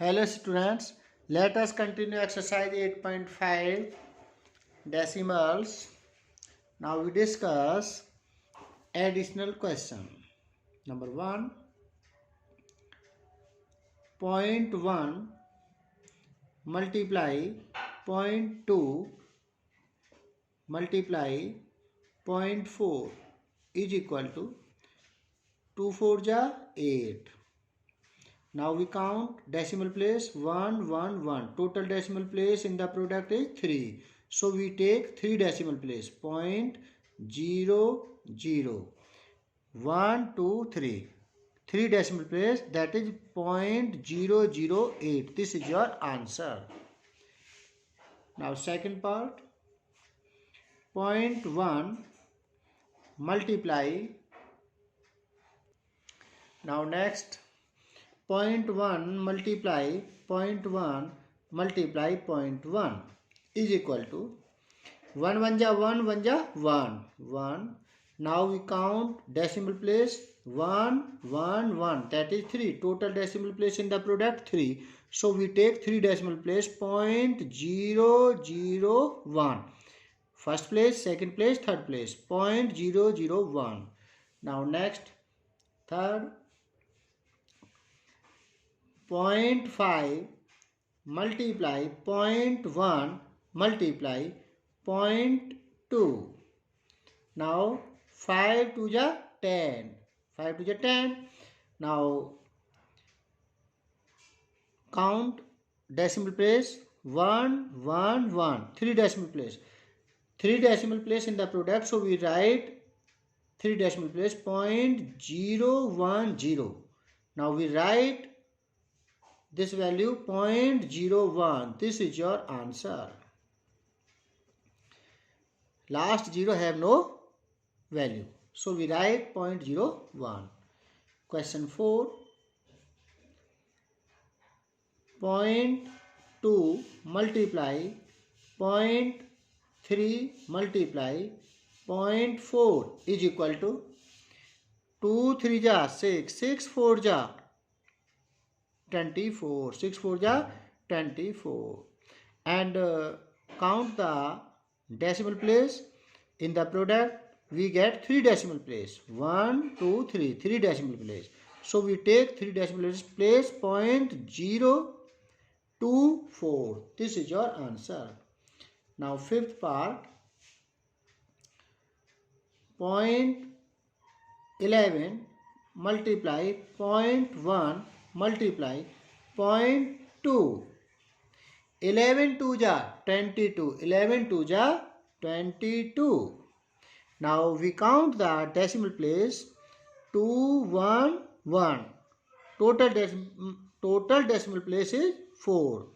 Hello students, let us continue exercise 8.5 decimals. Now we discuss additional question. Number 1, point 1 multiply point 2 multiply point 4 is equal to 2 4 ja 8. Now we count decimal place 1 1 1. Total decimal place in the product is 3. So we take 3 decimal place 0.00 1 2 3. 3 decimal place, that is 0.008. This is your answer. Now second part, point 1 multiply. Now next, point 1 multiply point 1 multiply point 1 is equal to 1 1 ja 1 1 ja 1 1. Now we count decimal place 1 1 1, that is 3. Total decimal place in the product 3. So we take 3 decimal place 0.001. First place, second place, third place 0.001. Now next, third, 0.5 multiply 0.1 multiply 0.2. Now 5 to the 10. 5 to the 10. Now count decimal place 1 1 1. 3 decimal place. 3 decimal place in the product. So we write 3 decimal place 0.010. Now we write this value 0.01. This is your answer. Last 0 have no value. So we write 0.01. Question 4. 0.2 multiply 0.3 multiply 0.4 is equal to 2 3 ja 6, 6 4 ja 24, 6 4 ja 24. And count the decimal place in the product. We get 3 decimal place 1 2 3, 3 decimal place. So we take 3 decimal place 0.024. This is your answer. Now fifth part, 0.11 multiply 0.1 multiply 0.2. 11 2 ja 22. 11 2 ja 22. Now we count the decimal place 2 1 1. Total decimal place is 4.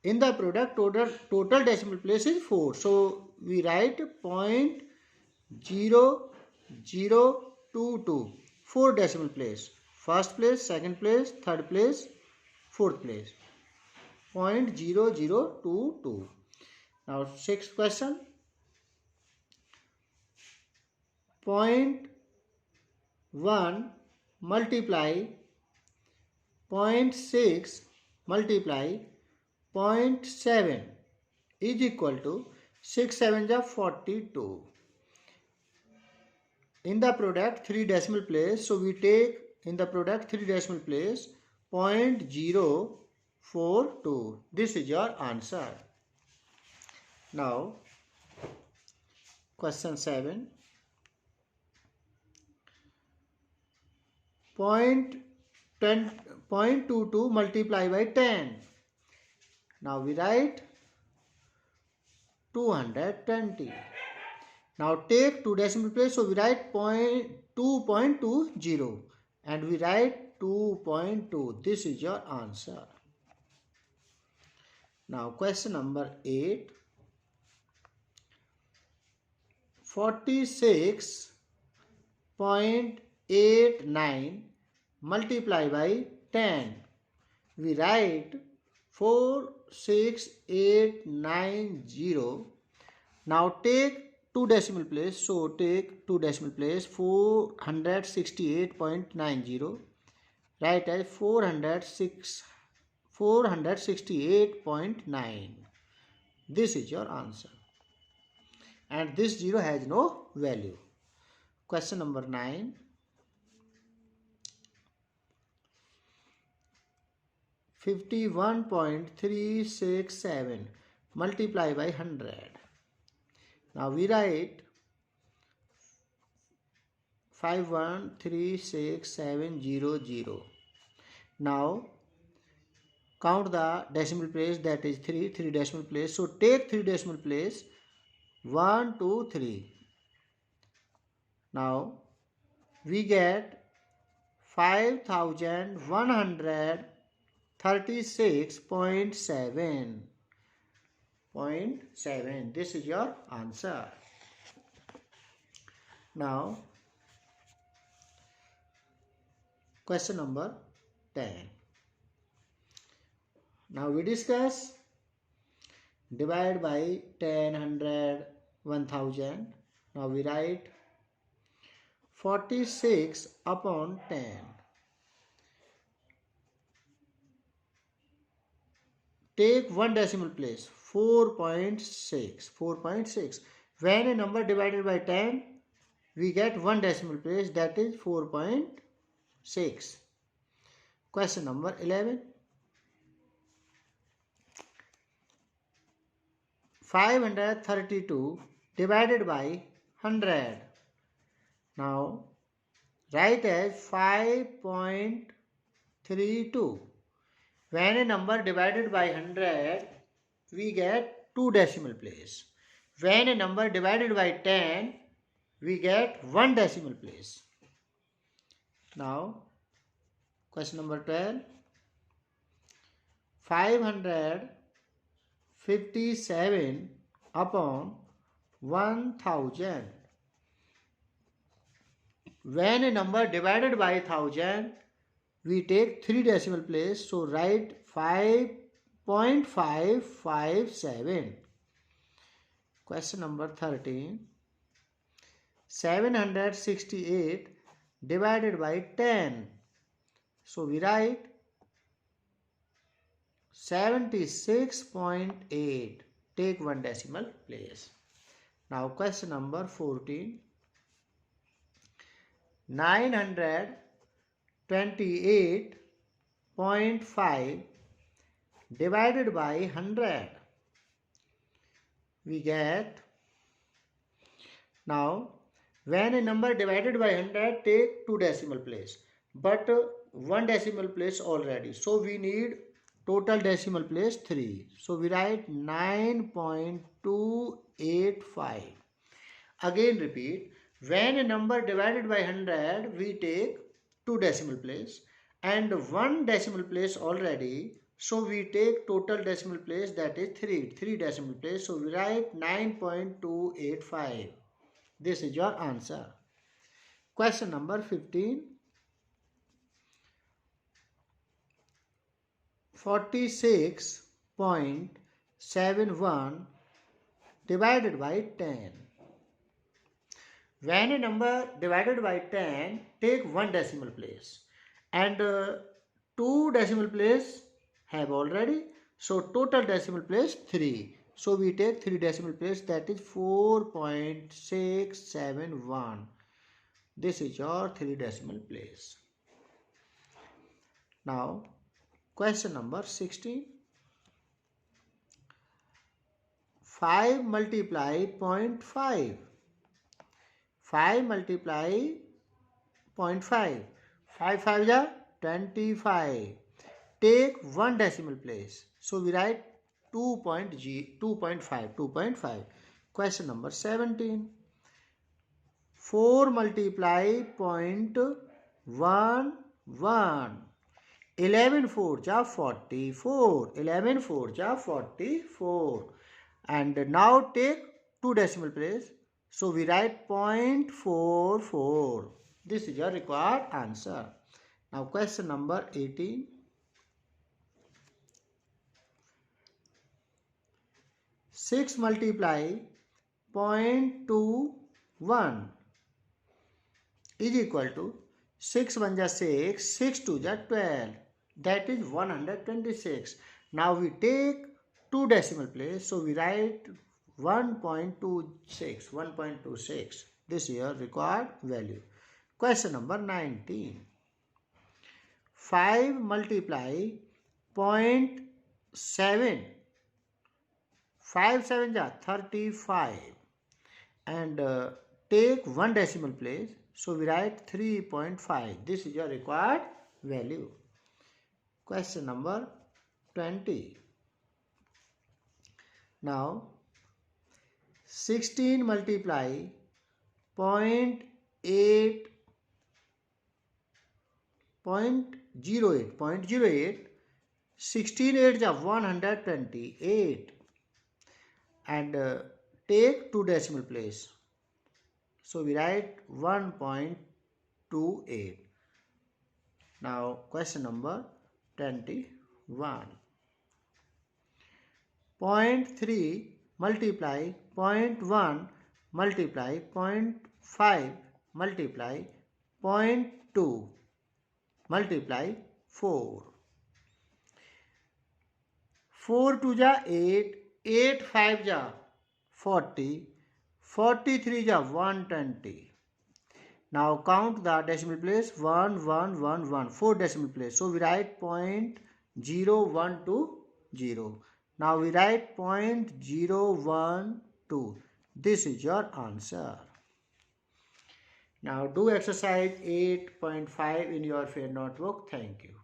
In the product, total decimal place is 4. So we write 0.0022. 4 decimal place. First place, second place, third place, fourth place. 0.0022. Now sixth question. 0.1 multiply 0.6 multiply 0.7 is equal to 6 7 ja 42. In the product 3 decimal place, so we take in the product 3 decimal place 0.042. This is your answer. Now question 7. 0.22 multiply by 10. Now we write 220. Now take 2 decimal place, so we write 2.20 and we write 2.2. This is your answer. Now question number 8. 46.89 multiply by 10. We write 46890. Now take 2 decimal place. So take 2 decimal place 468.90. Write as 406 468.9. This is your answer. And this 0 has no value. Question number 9. 51.367 multiply by 100. Now we write 51,36700. Now count the decimal place, that is 3 decimal place. So take 3 decimal place, 1, 2, 3. Now we get 5,136.7. This is your answer. Now question number 10. Now we discuss divide by 10, 100, 1000. Now we write 46 upon 10. Take one decimal place, 4.6. 4.6. When a number divided by 10, we get one decimal place, that is 4.6. Question number 11. 532 divided by 100. Now write as 5.32. When a number divided by 100, we get two decimal place. When a number divided by 10, we get one decimal place. Now question number 12. 557 upon 1000. When a number divided by 1000, we take 3 decimal place. So write 5.557. Question number 13. 768 divided by 10. So we write 76.8. Take one decimal place. Now question number 14. 928.5 divided by 100. We get, now when a number divided by 100, take two decimal place, but one decimal place already. So we need total decimal place 3. So we write 9.285. Again repeat. When a number divided by 100, we take two decimal place and one decimal place already. So we take total decimal place, that is 3 decimal place. So we write 9.285. This is your answer. Question number 15. 46.71 divided by 10. When a number divided by 10, take one decimal place and two decimal place have already. So total decimal place 3. So we take 3 decimal place, that is 4.671. This is your 3 decimal place. Now question number 16. 5 multiply 0.5. 5 multiply 0.5. 5 5 is 25. Take one decimal place. So we write 2.5. Question number 17. 4 multiply 0.11. 11 4 ja 44. 11 4 ja 44. And now take two decimal place. So we write 0.44. This is your required answer. Now question number 18. 6 multiply 0.21 is equal to 6 1 ja 6, 6 2 ja 12. that is 126. Now we take 2 decimal place, so we write 1.26. 1.26. This is your required value. Question number 19. 5 multiply 0.7. 5 7 are 35. And take 1 decimal place, so we write 3.5. This is your required value. Question number 20. Now 16 multiply 0.08 0.08 16 8 are 128 and take 2 decimal place, so we write 1.28. Now question number 21. 0.3 multiply 0.1 multiply 0.5 multiply 0.2 multiply 4. 4 2 ja 8, 8 5 ja 40, 43 ja 120. Now count the decimal place 1 1 1 1, 4 decimal place. So we write 0.012. Now we write 0.012. This is your answer. Now do exercise 8.5 in your fair notebook. Thank you.